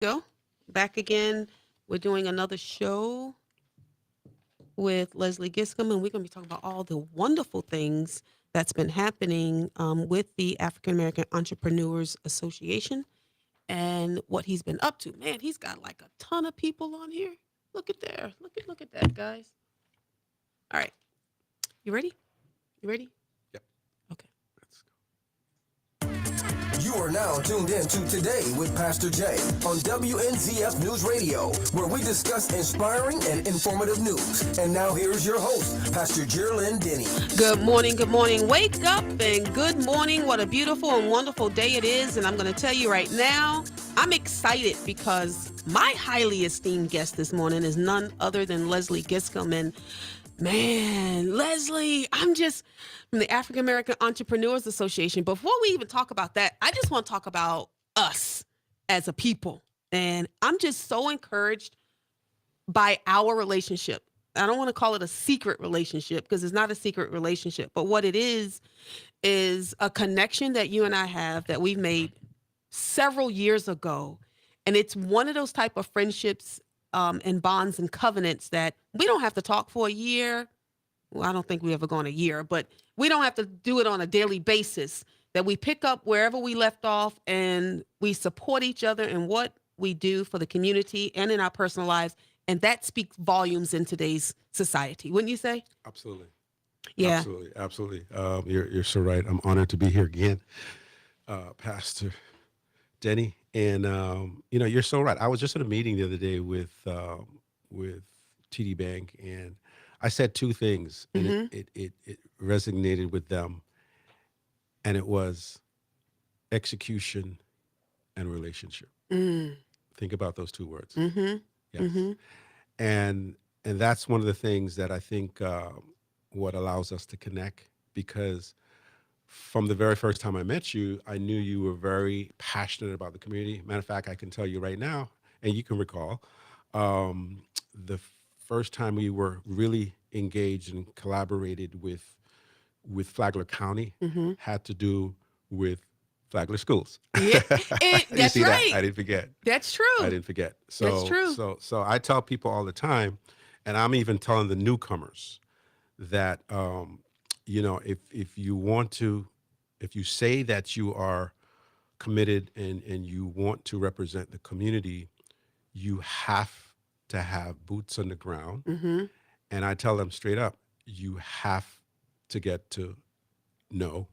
Go back again. We're doing another show with Leslie Giscombe, and we're going to be talking about all the wonderful things that's been happening with the African American Entrepreneurs Association and what he's been up to. Man, he's got like a ton of people on here. Look at there. Look at that, guys. All right. You ready? You ready? Yep. Okay. Let's go. You are now tuned in to Today with Pastor Jay on WNZF News Radio, where we discuss inspiring and informative news. And now here's your host, Pastor Geraldine Denny. Good morning, good morning. Wake up and good morning. What a beautiful and wonderful day it is. And I'm going to tell you right now, I'm excited because my highly esteemed guest this morning is none other than Leslie Giscombe. And man, Leslie, I'm just from the African American Entrepreneurs Association. Before we even talk about that, I just want to talk about us as a people. And I'm just so encouraged by our relationship. I don't want to call it a secret relationship because it's not a secret relationship, but what it is a connection that you and I have that we've made several years ago. And it's one of those type of friendships and bonds and covenants that we don't have to talk for a year. Well, I don't think we ever go on a year, but we don't have to do it on a daily basis, that we pick up wherever we left off and we support each other in what we do for the community and in our personal lives. And that speaks volumes in today's society, wouldn't you say? Absolutely. Yeah. Absolutely. You're so right. I'm honored to be here again, Pastor Denny. And you're so right. I was just at a meeting the other day with TD Bank, and I said two things, and it resonated with them, and it was execution and relationship. Think about those two words. Yes. And that's one of the things that I think what allows us to connect, because from the very first time I met you, I knew you were very passionate about the community. Matter of fact, I can tell you right now, and you can recall, the first time we were really engaged and collaborated with Flagler County had to do with Flagler schools. Yeah, You that's see that? right. I didn't forget. That's true. I didn't forget. That's true. So I tell people all the time, and I'm even telling the newcomers that if you want to, if you say that you are committed and you want to represent the community, you have to have boots on the ground. And I tell them straight up, you have to get to know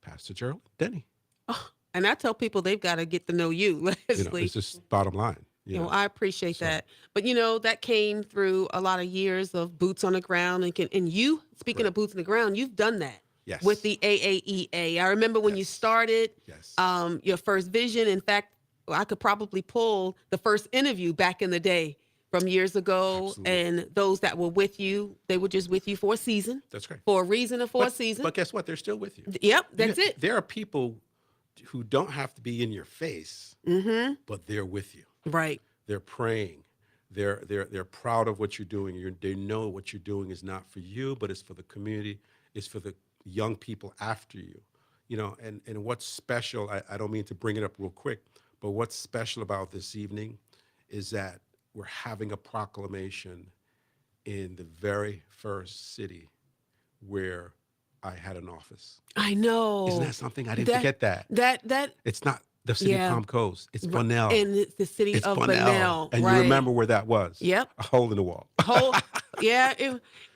Pastor Gerald Denny. Oh, and I tell people they've got to get to know you, Leslie. It's just bottom line. I appreciate that. But, that came through a lot of years of boots on the ground. And you, speaking of boots on the ground, you've done that Yes. with the AAEA. I remember when you started Yes. your first vision. In fact, I could probably pull the first interview back in the day from years ago. Absolutely. And those that were with you, they were just with you for a season. That's right. For a reason and for a season. But guess what? They're still with you. Yep, that's it. There are people who don't have to be in your face, but they're with you. Right. They're praying. They're proud of what you're doing. They know what you're doing is not for you, but it's for the community. It's for the young people after you. And what's special, I don't mean to bring it up real quick, but what's special about this evening is that we're having a proclamation in the very first city where I had an office. I know. Isn't that something? I didn't forget that. That It's not the city of Palm Coast. It's Bunnell. in the city It's of Bunnell. Bunnell. And right. you remember where that was? Yep. A hole in the wall.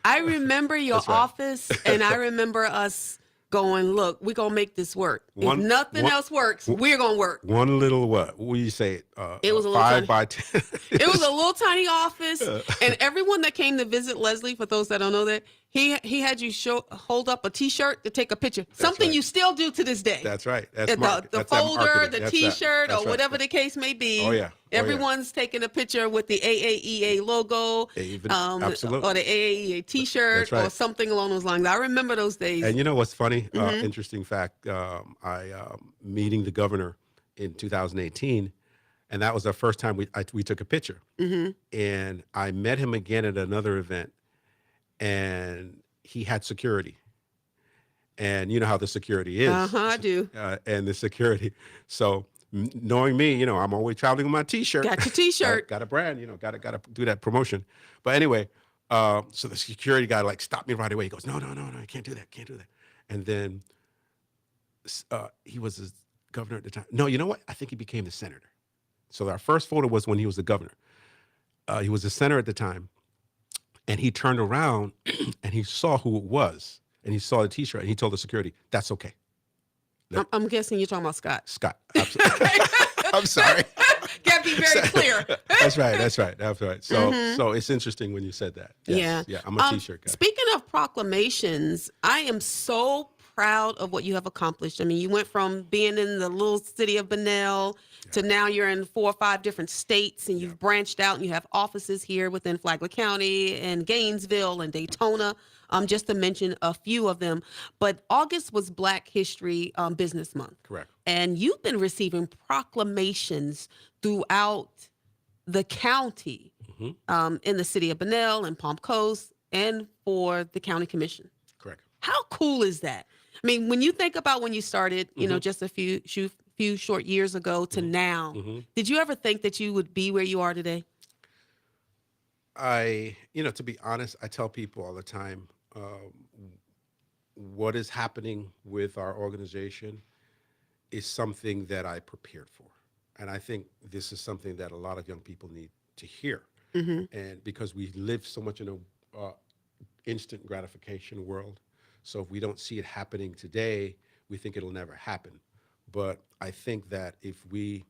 I remember your That's right. office, and I remember us going, look, we're going to make this work. If nothing else works, we're going to work. One little what do you say? It was a little 5 by 10. It was a little tiny office, and everyone that came to visit Leslie, for those that don't know that, he had you hold up a T-shirt to take a picture. Something right. you still do to this day. That's right. That's the that's that folder, marketing. the That's T-shirt, that. or That's whatever right. the case may be. Oh, yeah. Everyone's taking a picture with the AAEA logo, Absolutely. or the AAEA T-shirt, That's right. or something along those lines. I remember those days. And you know what's funny? Interesting fact. I meeting the governor in 2018, and that was the first time we took a picture. And I met him again at another event, and he had security. And you know how the security is. I do. And the security. So Knowing me, I'm always traveling with my T-shirt. Got your T-shirt. got a brand, got to do that promotion. But anyway, so the security guy like stopped me right away. He goes, no, you can't do that, And then he was the governor at the time. No, you know what? I think he became the senator. So our first photo was when he was the governor. He was the senator at the time, and he turned around and he saw who it was, and he saw the T-shirt, and he told the security, "That's okay." I'm guessing you're talking about Scott. Scott, absolutely. I'm sorry. Got to be very clear. That's right. So it's interesting when you said that. Yes. Yeah, I'm a T-shirt guy. Speaking of proclamations, I am so proud of what you have accomplished. I mean, you went from being in the little city of Bunnell to now you're in 4 or 5 different states, and you've branched out and you have offices here within Flagler County and Gainesville and Daytona, just to mention a few of them. But August was Black History Business Month. Correct. And you've been receiving proclamations throughout the county, in the city of Bunnell and Palm Coast, and for the county commission. Correct. How cool is that? I mean, when you think about when you started, just a few short years ago to now, did you ever think that you would be where you are today? To be honest, I tell people all the time, what is happening with our organization is something that I prepared for. And I think this is something that a lot of young people need to hear. And because we live so much in a instant gratification world. So if we don't see it happening today, we think it'll never happen. But I think that if we,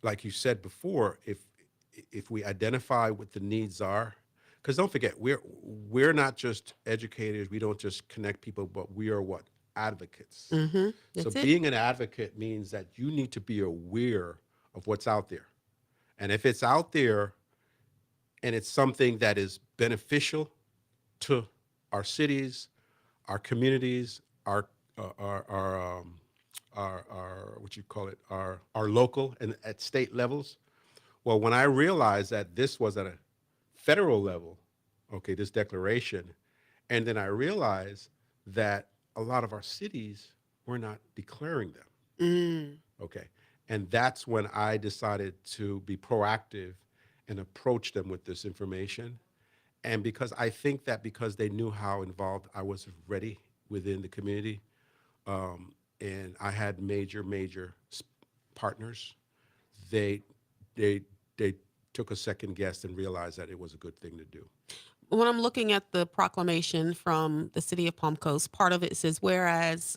like you said before, if we identify what the needs are, because don't forget, we're not just educators, we don't just connect people, but we are what? Advocates. So being an advocate means that you need to be aware of what's out there. And if it's out there and it's something that is beneficial to our cities, our communities, our what you call it, our local and at state levels. Well, when I realized that this was at a federal level, okay, this declaration, and then I realized that a lot of our cities were not declaring them. Okay. And that's when I decided to be proactive and approach them with this information. And because I think that because they knew how involved I was already within the community, and I had major partners, they took a second guess and realized that it was a good thing to do. When I'm looking at the proclamation from the city of Palm Coast, part of it says, whereas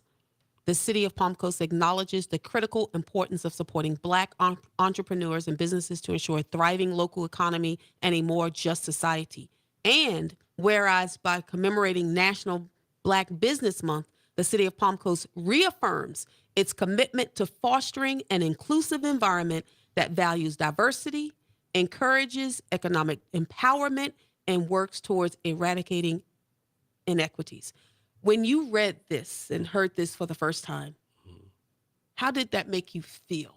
the city of Palm Coast acknowledges the critical importance of supporting Black entrepreneurs and businesses to ensure a thriving local economy and a more just society. And whereas by commemorating National Black Business Month, the city of Palm Coast reaffirms its commitment to fostering an inclusive environment that values diversity, encourages economic empowerment, and works towards eradicating inequities. When you read this and heard this for the first time, how did that make you feel?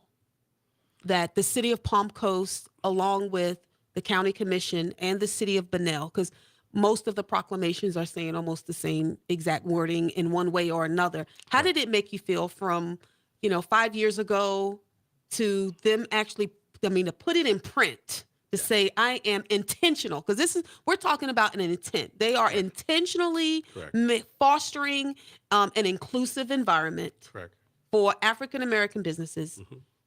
That the city of Palm Coast, along with the county commission and the city of Bunnell, because most of the proclamations are saying almost the same exact wording in one way or another. How did it make you feel from, 5 years ago to them actually, to put it in print, to say, I am intentional, because we're talking about an intent. They are intentionally fostering an inclusive environment for African-American businesses,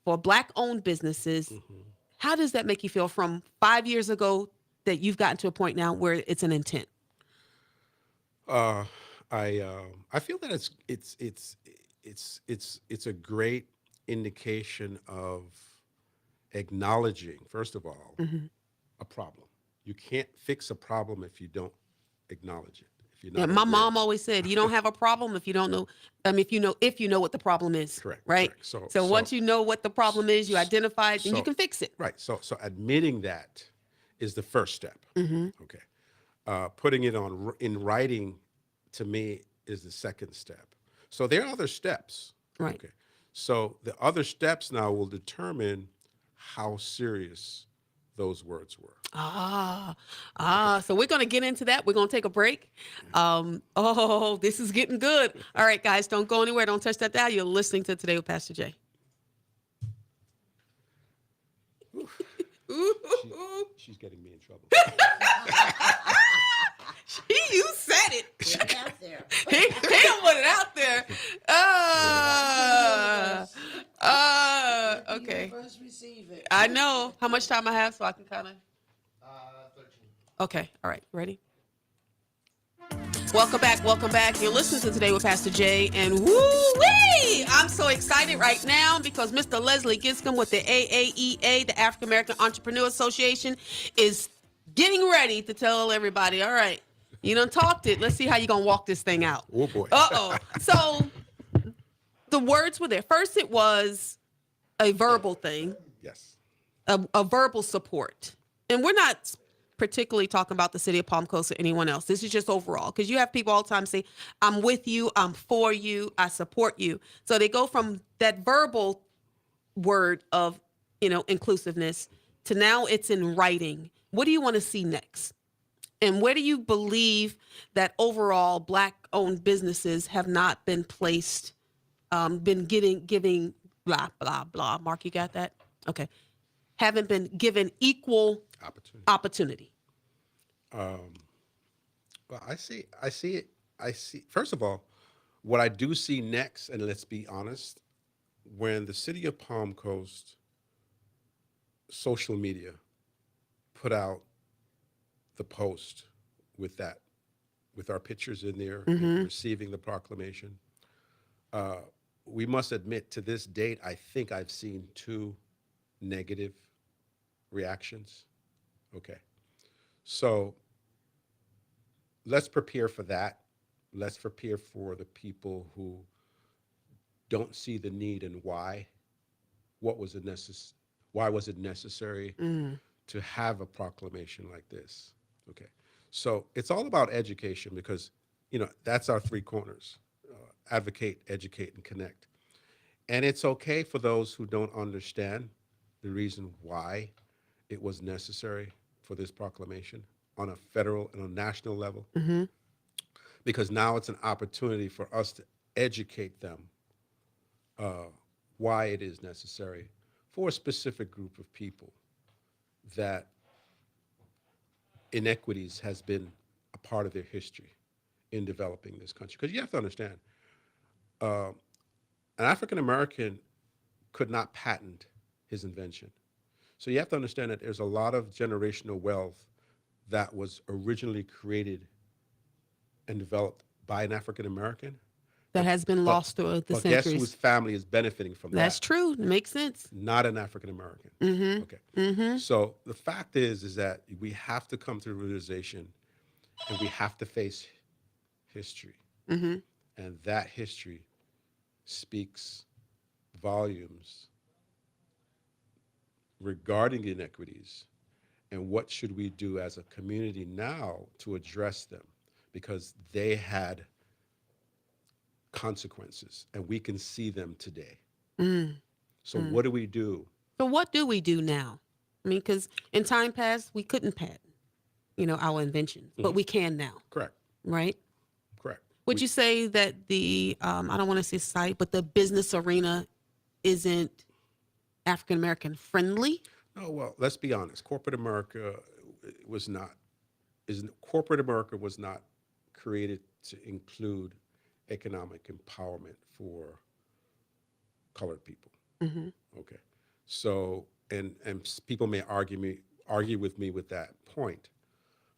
for Black-owned businesses. How does that make you feel from 5 years ago that you've gotten to a point now where it's an intent? I feel that it's a great indication of acknowledging, first of all, a problem. You can't fix a problem if you don't acknowledge it. If you're not my mom always said, you don't have a problem if you don't know. If you know what the problem is. Correct. Right. Correct. So once you know what the problem is, you identify it, then you can fix it. Right. So admitting that is the first step. Okay. Putting it in writing, to me, is the second step. So there are other steps. Right. Okay. So the other steps now will determine how serious those words were. So we're going to get into that. We're going to take a break. This is getting good. All right, guys, don't go anywhere. Don't touch that dial. You're listening to Today with Pastor Jay. she's getting me in trouble. You said it. Put it out there. He put it out there. Okay. First receive it. I know how much time I have, so I can kind of. 13. Okay. All right. Ready? Welcome back. Welcome back. You're listening to Today with Pastor Jay, and woo-wee! I'm so excited right now because Mr. Leslie Giscombe with the AAEA, the African American Entrepreneur Association, is getting ready to tell everybody, all right, you done talked it. Let's see how you're going to walk this thing out. Oh, boy. Uh-oh. So the words were there. First, it was a verbal thing, Yes. a verbal support. And we're not particularly talking about the city of Palm Coast or anyone else. This is just overall, because you have people all the time say, I'm with you, I'm for you, I support you. So they go from that verbal word of, inclusiveness to now it's in writing. What do you want to see next? And where do you believe that overall Black-owned businesses have not been placed, giving blah, blah, blah. Mark, you got that? Okay. Haven't been given equal opportunity. Well, I see it. First of all, what I do see next, and let's be honest, when the city of Palm Coast social media put out the post with our pictures in there, and receiving the proclamation, we must admit to this date, I think I've seen 2 negative reactions. Okay. So let's prepare for that. Let's prepare for the people who don't see the need and why. Why was it necessary to have a proclamation like this? Okay. So it's all about education because, that's our 3 corners. Advocate, educate, and connect. And it's okay for those who don't understand the reason why it was necessary for this proclamation on a federal and a national level, because now it's an opportunity for us to educate them why it is necessary for a specific group of people that inequities has been a part of their history in developing this country. Because you have to understand, an African American could not patent his invention. So you have to understand that there's a lot of generational wealth that was originally created and developed by an African American. That has been lost through the But guess centuries. whose family is benefiting from that? That's true. It makes sense. Not an African American. Okay. So the fact is that we have to come to the realization, and we have to face history, and that history speaks volumes regarding inequities, and what should we do as a community now to address them, because they had consequences and we can see them today. So what do we do? So what do we do now? I mean, because in time past, we couldn't patent, our inventions, but we can now, Correct. right? Correct. Would you say that the, I don't want to say society, but the business arena isn't African-American friendly? No, well, let's be honest. Corporate America was not created to include economic empowerment for colored people. Okay. So, and people may argue with me with that point.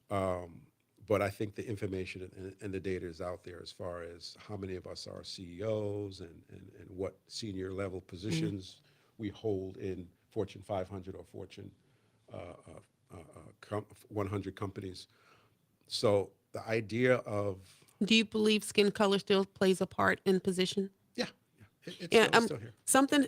But I think the information and the data is out there as far as how many of us are CEOs and what senior level positions we hold in Fortune 500 or Fortune 100 companies. So the idea of... Do you believe skin color still plays a part in position? Yeah. It's still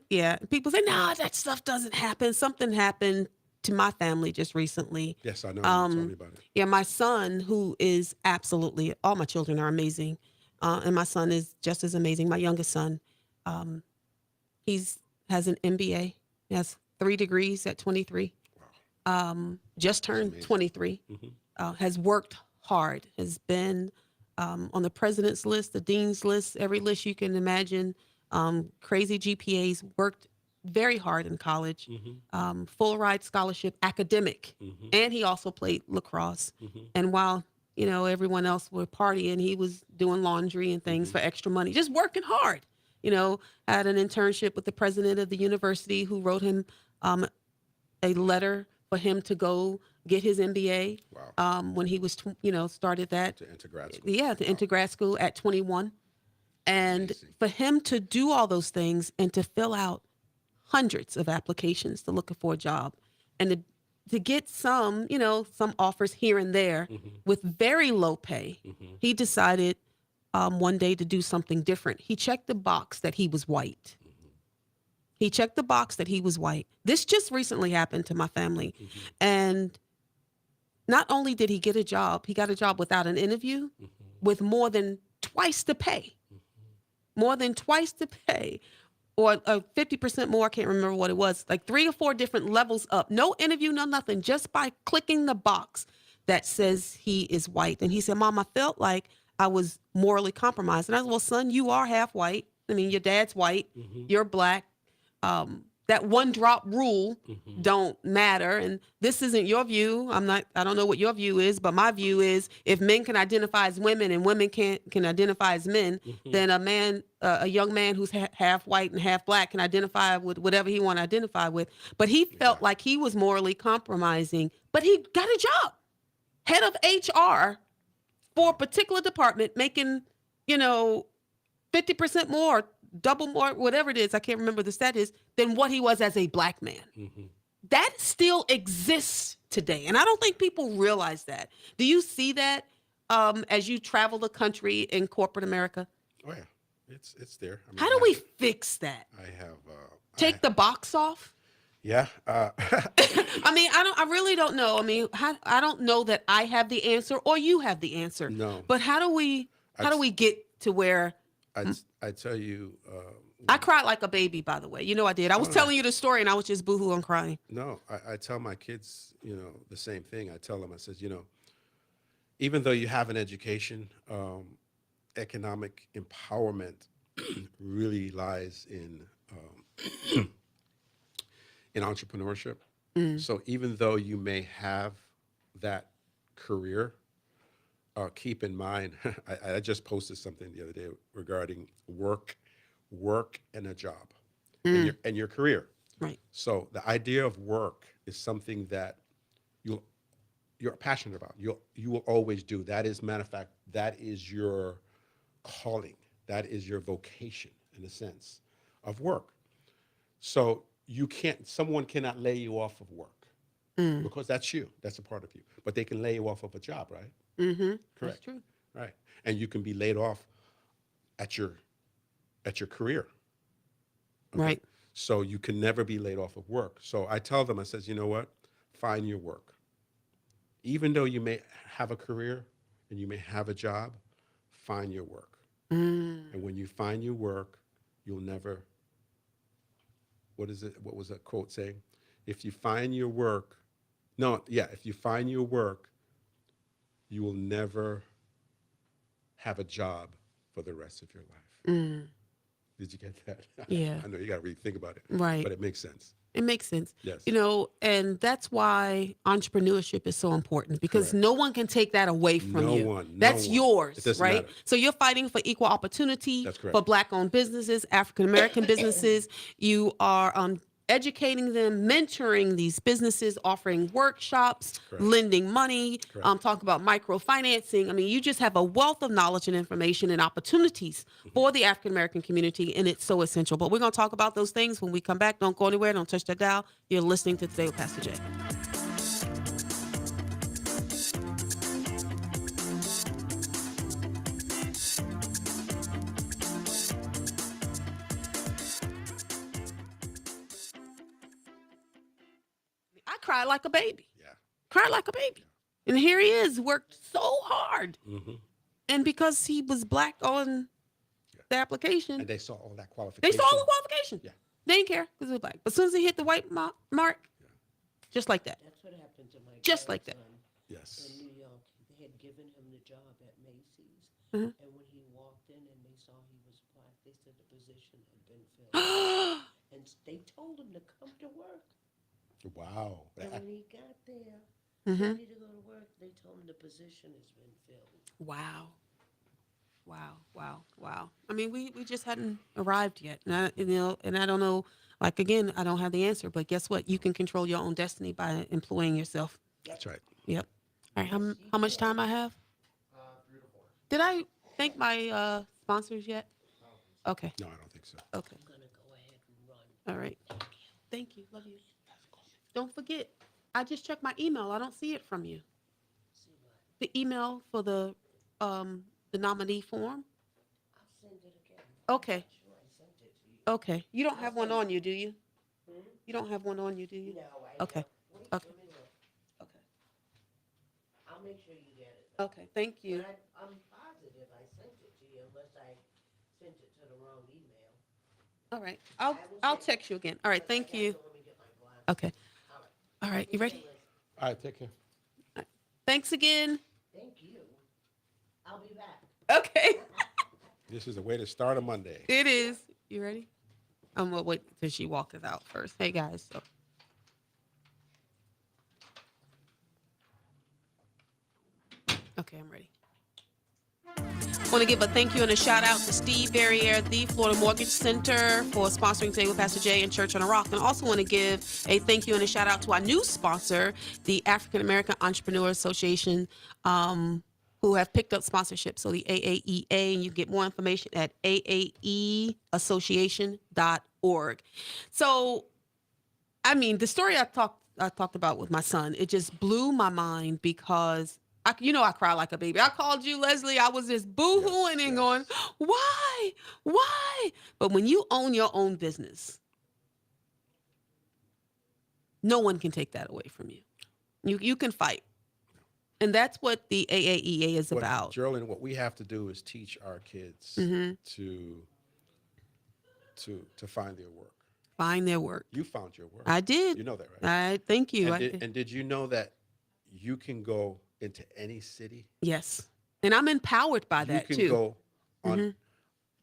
here. People say, no, that stuff doesn't happen. Something happened to my family just recently. Yes, I know. You told me about it. Yeah, my son, who is absolutely, all my children are amazing. And my son is just as amazing. My youngest son, has an MBA. He has 3 degrees at 23. Wow. Just turned 23. Has worked hard, has been on the president's list, the dean's list, every list you can imagine. Crazy GPAs, worked very hard in college, Mm-hmm. full ride scholarship, academic, Mm-hmm. and he also played lacrosse. Mm-hmm. And while everyone else were partying, he was doing laundry and things Mm-hmm. for extra money, just working hard. Had an internship with the president of the university who wrote him um, a letter for him to go get his MBA Wow. when he was, started that. To enter grad school. Yeah, to Wow. enter grad school at 21. And Amazing. for him to do all those things and to fill out hundreds of applications to looking for a job and to get some offers here and there Mm-hmm. with very low pay, Mm-hmm. he decided one day to do something different. He checked the box that he was white. He checked the box that he was white. This just recently happened to my family. Mm-hmm. And not only did he get a job, he got a job without an interview with more than twice the pay. More than twice the pay. Or 50% more, I can't remember what it was, like 3 or 4 different levels up. No interview, no nothing, just by clicking the box that says he is white. And he said, Mom, I felt like I was morally compromised. And I said, well, son, you are half white. I mean, your dad's white, you're black. That one drop rule don't matter. And this isn't your view. I don't know what your view is, but my view is if men can identify as women and women can identify as men, then a young man who's half white and half black can identify with whatever he want to identify with. But he felt like he was morally compromising, but he got a job, head of HR for a particular department, making, 50% more, double more, whatever it is, I can't remember the stat is, than what he was as a black man. Mm-hmm. That still exists today. And I don't think people realize that. Do you see that as you travel the country in corporate America? Oh yeah, it's there. I mean, How do we fix that? I have. Take the box off? Yeah. I mean, I really don't know. I mean, I don't know that I have the answer or you have the answer. No. But how do we get to where I tell you. I cried like a baby, by the way. I did. I was telling you the story and I was just boohooing crying. No, I tell my kids, the same thing. I tell them, I says, even though you have an education, economic empowerment really lies in entrepreneurship. So even though you may have that career, keep in mind, I just posted something the other day regarding work and a job and your career. Right. So the idea of work is something that you're passionate about. You will always do. That is, matter of fact, that is your calling. That is your vocation in a sense of work. So someone cannot lay you off of work because that's you. That's a part of you. But they can lay you off of a job, right? Mm-hmm. Correct. That's true. Right. And you can be laid off at your career. Okay? Right. So you can never be laid off of work. So I tell them, I says, you know what? Find your work. Even though you may have a career and you may have a job, find your work. And when you find your work, you'll never, what was that quote saying? If you find your work, if you find your work, you will never have a job for the rest of your life. Did you get that? Yeah. I know you got to really think about it. Right. But it makes sense. It makes sense. Yes. And that's why entrepreneurship is so important because Correct. no one can take that away from No you. one, no That's one. yours, It doesn't right? matter. So you're fighting for equal opportunity That's correct. for Black-owned businesses, African-American businesses. You are educating them, mentoring these businesses, offering workshops, Correct. lending money, Correct. talk about microfinancing. I mean, you just have a wealth of knowledge and information and opportunities for the African-American community, and it's so essential. But we're going to talk about those things when we come back. Don't go anywhere. Don't touch that dial. You're listening to Today with Pastor Jay. I cried like a baby. Yeah. Cried like a baby. And here he is, worked so hard. Mm-hmm. And because he was Black on the application, And they saw all that they qualification. saw all the qualification. Yeah. They didn't care because he was Black. But as soon as he hit the white mark, just like that. That's what happened to my Just like that. grandson Yes. in New York. They had given him the job at Macy's. Mhm. And when he walked in and they saw he was Black, they said the position had been filled. and they told him to come to work. Wow. And when he got there, Mm-hmm. ready to go to work, they told him the position has been filled. Wow. Wow, wow, wow. I mean, we just hadn't arrived yet. And I don't know, like, again, I don't have the answer, but guess what? You can control your own destiny by employing yourself. Yep. That's right. Yep. All right, Yes, he how much can. time I have? Did I thank my sponsors yet? Okay. No, I don't think so. Okay. I'm gonna go ahead and run. All right. Thank you. Love you. Don't forget, I just checked my email. I don't see it from you. See what? The email for the nominee form. I'll send it again. Okay. I'm sure I sent it to you. Okay. You don't have one on you, do you? Hmm? You don't have one on you, do you? No, I Okay. don't. Wait, Okay. let me look. Okay. I'll make sure you get it. Though. Okay. Thank you. But I'm positive I sent it to you unless I sent it to the wrong email. All right. I will I'll check. text you again. All right. But I Thank got you. to let me get my glasses. Okay. All right. All right. You Take ready? care, Liz. All right, take care. Thanks again. Thank you. I'll be back. Okay. This is a way to start a Monday. It is. You ready? I'm gonna wait till she walks us out first. Hey guys. So. Okay, I'm ready. Want to give a thank you and a shout out to Steve Verrier, the Florida Mortgage Center, for sponsoring Today with Pastor Jay and Church on a Rock. And also want to give a thank you and a shout out to our new sponsor, the African American Entrepreneur Association, who have picked up sponsorship. So the AAEA, and you get more information at aaeassociation.org. So, I mean, the story I talked about with my son, it just blew my mind because I cry like a baby. I called you, Leslie. I was just boo-hooing and going, why? Why? But when you own your own business, no one can take that away from you. You can fight. And that's what the AAEA is about. Geraldine, what we have to do is teach our kids Mm-hmm. to find their work. Find their work. You found your work. I did. You know that, right? I thank you. And did you know that you can go into any city? Yes. And I'm empowered by that You too. can go on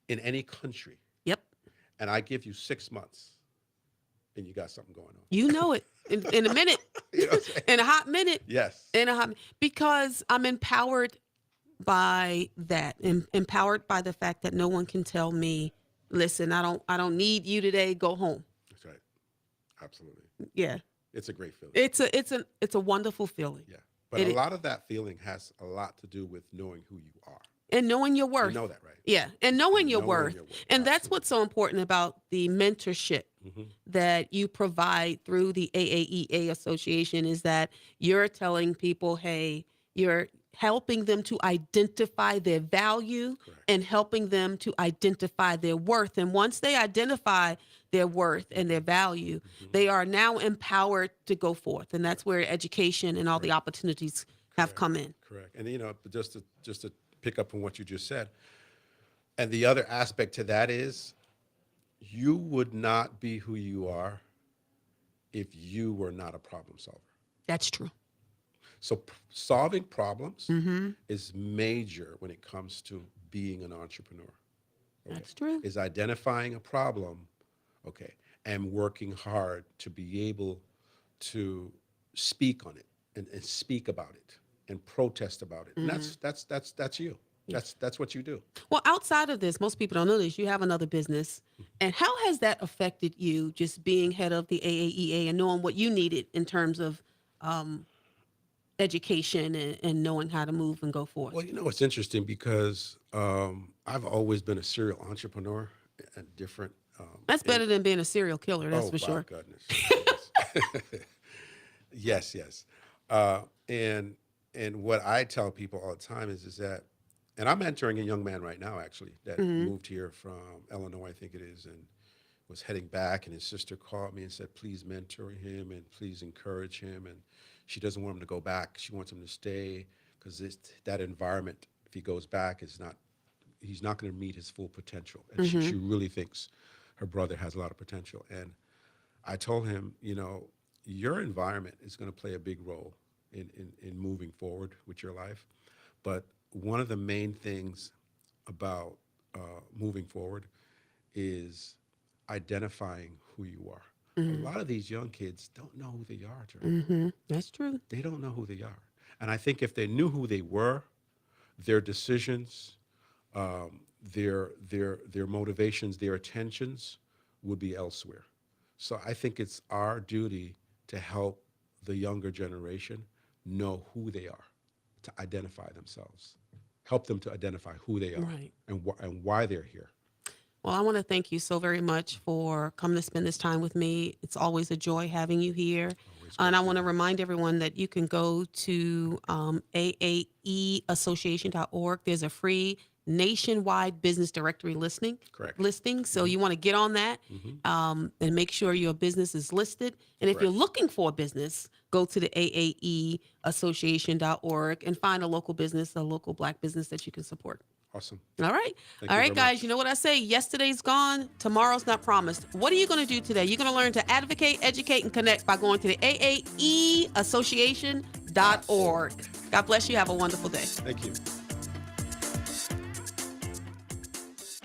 in any country, Yep. and I give you 6 months, and you got something going on. You know it in a minute, You know what I'm saying? in a hot minute. Yes. Because I'm empowered by that, empowered by the fact that no one can tell me, listen, I don't need you today. Go home. That's right. Absolutely. Yeah, It's a great feeling. it's a wonderful feeling. Yeah. But It- a lot of that feeling has a lot to do with knowing who you are. And knowing your worth. You know that, right? Yeah, and knowing your Knowing worth. your worth, And that's absolutely. what's so important about the mentorship Mm-hmm. that you provide through the AAEA Association is that you're telling people, hey, you're helping them to identify their value Correct. and helping them to identify their worth. And once they identify their worth and their value, they are now empowered to go forth. And that's where education and all the opportunities have come in. Correct. And but just to pick up on what you just said, and the other aspect to that is you would not be who you are if you were not a problem solver. That's true. So solving problems Mm-hmm. is major when it comes to being an entrepreneur. Okay? That's true. Is identifying a problem, okay, and working hard to be able to speak on it and speak about it and protest about it. And that's you. That's what you do. Well, outside of this, most people don't know this. You have another business. And how has that affected you just being head of the AAEA and knowing what you needed in terms of education and knowing how to move and go forth? Well, it's interesting because I've always been a serial entrepreneur and different. That's better than being a serial killer, that's Oh, for sure. my goodness. Yes, yes. And what I tell people all the time is that, and I'm mentoring a young man right now, actually, that moved here from Illinois, I think it is, and was heading back, and his sister called me and said, please mentor him and please encourage him. And she doesn't want him to go back. She wants him to stay because that environment, if he goes back, he's not going to meet his full potential. And she really thinks her brother has a lot of potential. And I told him, your environment is going to play a big role in moving forward with your life. But one of the main things about moving forward is identifying who you are. A lot of these young kids don't know who they are, Joe. That's true. They don't know who they are. And I think if they knew who they were, their decisions, their motivations, their attentions would be elsewhere. So I think it's our duty to help the younger generation know who they are, to identify themselves, help them to identify who they are Right. and why they're here. Well, I want to thank you so very much for coming to spend this time with me. It's always a joy having you here. Always And great I to want to be remind everyone that you can go to aaeassociation.org. There's a free nationwide business directory Correct. listing. So you want to get on that and make sure your business is listed. And if you're Correct. looking for a business, go to the aaeassociation.org and find a local business, a local Black business that you can support. Awesome. All right. Thank All you right, very guys. much. You know what I say? Yesterday's gone. Tomorrow's not promised. What are you going to do today? You're going to learn to advocate, educate, and connect by going to the aaeassociation.org. God bless you. Have a wonderful day. Thank you.